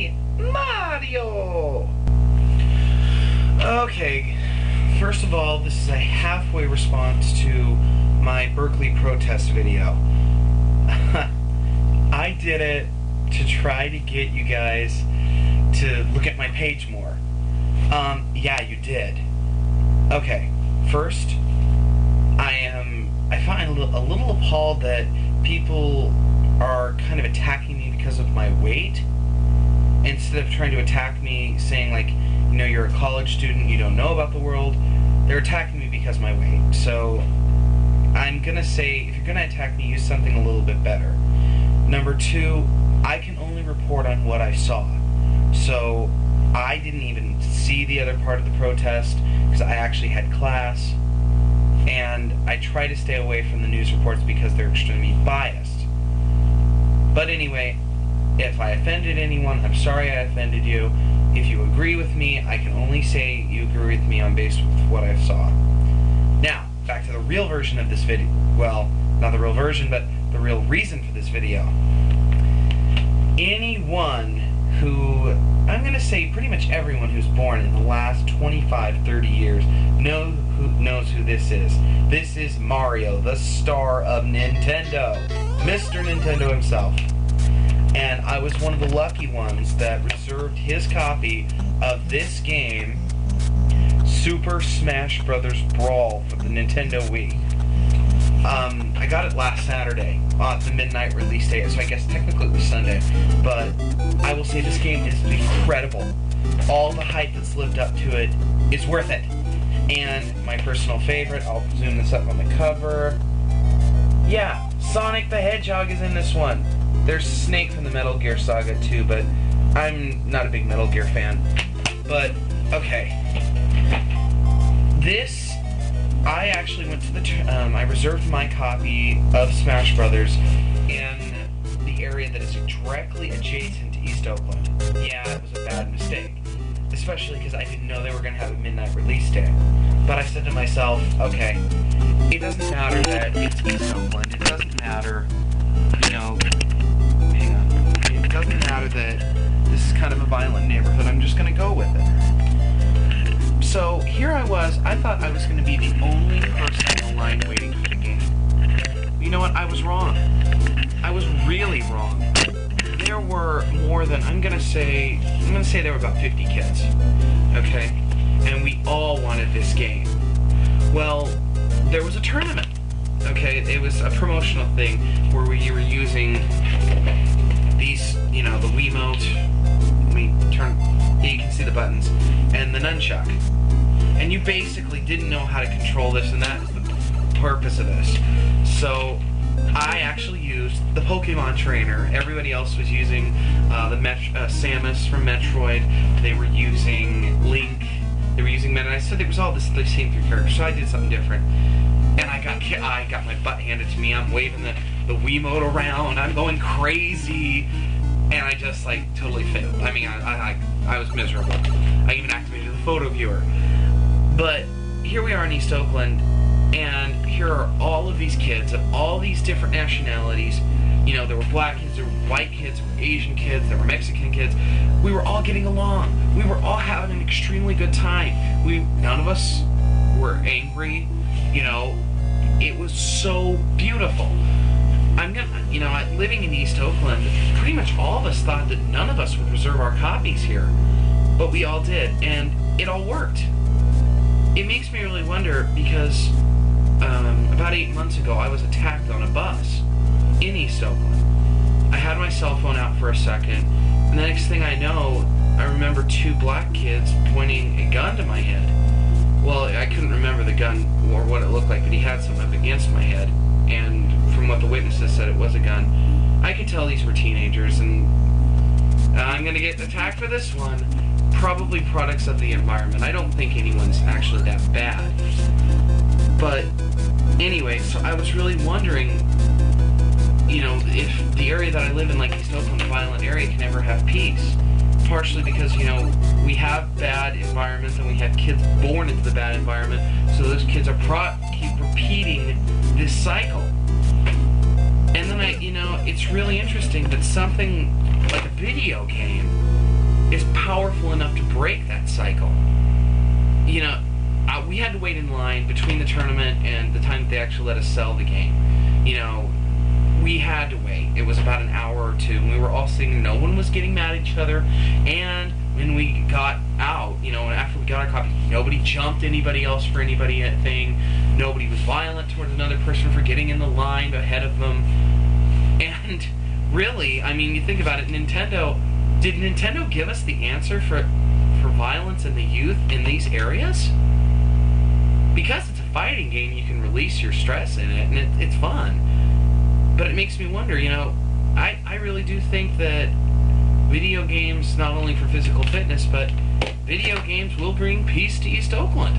me, Mario! Okay, first of all, this is a halfway response to my Berkeley protest video. I did it to try to get you guys to look at my page more. Yeah, you did. Okay, first, I find a little appalled that people are kind of attacking me because of my weight, instead of trying to attack me saying, like, you know, you're a college student, you don't know about the world. They're attacking me because of my weight. So I'm gonna say, if you're gonna attack me, use something a little bit better. Number two, I can only report on what I saw. So I didn't even see the other part of the protest because I actually had class, and I try to stay away from the news reports because they're extremely biased. But anyway, if I offended anyone, I'm sorry I offended you. If you agree with me, I can only say you agree with me on basis with what I saw. Now, back to the real version of this video. Well, not the real version, but the real reason for this video. Anyone who, I'm going to say pretty much everyone who's born in the last 25, 30 years knows who this is. This is Mario, the star of Nintendo. Mr. Nintendo himself. And I was one of the lucky ones that reserved his copy of this game, Super Smash Bros. Brawl, for the Nintendo Wii. I got it last Saturday, on the midnight release date, so I guess technically it was Sunday. But I will say this game is incredible. All the hype that's lived up to it is worth it. And my personal favorite, I'll zoom this up on the cover. Yeah, Sonic the Hedgehog is in this one. There's Snake from the Metal Gear Saga too, but I'm not a big Metal Gear fan. But, okay. This, I actually went to the, I reserved my copy of Smash Brothers in the area that is directly adjacent to East Oakland. Yeah, it was a bad mistake. Especially because I didn't know they were going to have a midnight release day. But I said to myself, okay, it doesn't matter that it's East Oakland. It doesn't matter, you know, hang on. It doesn't matter that this is kind of a violent neighborhood. I'm just going to go with it. So here I was. I thought I was going to be the only person in line waiting for the game. You know what? I was wrong. I was really wrong. There were more than, I'm gonna say there were about 50 kids, okay? And we all wanted this game. Well, there was a tournament, okay? It was a promotional thing where we were using these, you know, the Wiimote, you can see the buttons, and the nunchuck. And you basically didn't know how to control this, and that is the purpose of this. So I actually used the Pokemon trainer. Everybody else was using Samus from Metroid. They were using Link. They were using Meta. I said it was all the same three characters, so I did something different. And I got my butt handed to me. I'm waving the Wiimote around. I'm going crazy. And I just, like, totally failed. I mean, I was miserable. I even activated the photo viewer. But here we are in East Oakland, and here are all of these kids of all these different nationalities. You know, there were black kids, there were white kids, there were Asian kids, there were Mexican kids. We were all getting along. We were all having an extremely good time. None of us were angry. You know, it was so beautiful. Living in East Oakland, pretty much all of us thought that none of us would reserve our copies here. But we all did, and it all worked. It makes me really wonder because about 8 months ago I was attacked on a bus in East Oakland. I had my cell phone out for a second, and the next thing I know, I remember two black kids pointing a gun to my head. Well, I couldn't remember the gun or what it looked like, but he had something up against my head, and from what the witnesses said, it was a gun. I could tell these were teenagers, and I'm gonna get attacked for this one. Probably products of the environment. I don't think anyone's actually that bad. But anyway, so I was really wondering, you know, if the area that I live in, like East Oakland, a violent area, can ever have peace. Partially because, you know, we have bad environments and we have kids born into the bad environment, so those kids are keep repeating this cycle. And then you know, it's really interesting that something like a video game is powerful enough to break that cycle. You know, we had to wait in line between the tournament and the time that they actually let us sell the game. You know, we had to wait. It was about an hour or two, and we were all sitting. No one was getting mad at each other, and when we got out, you know, and after we got our copy, nobody jumped anybody else for anything. Nobody was violent towards another person for getting in the line ahead of them. And really, I mean, you think about it, did Nintendo give us the answer for violence in the youth in these areas? Because it's a fighting game, you can release your stress in it, and it's fun. But it makes me wonder, you know, I really do think that video games, not only for physical fitness, but video games will bring peace to East Oakland.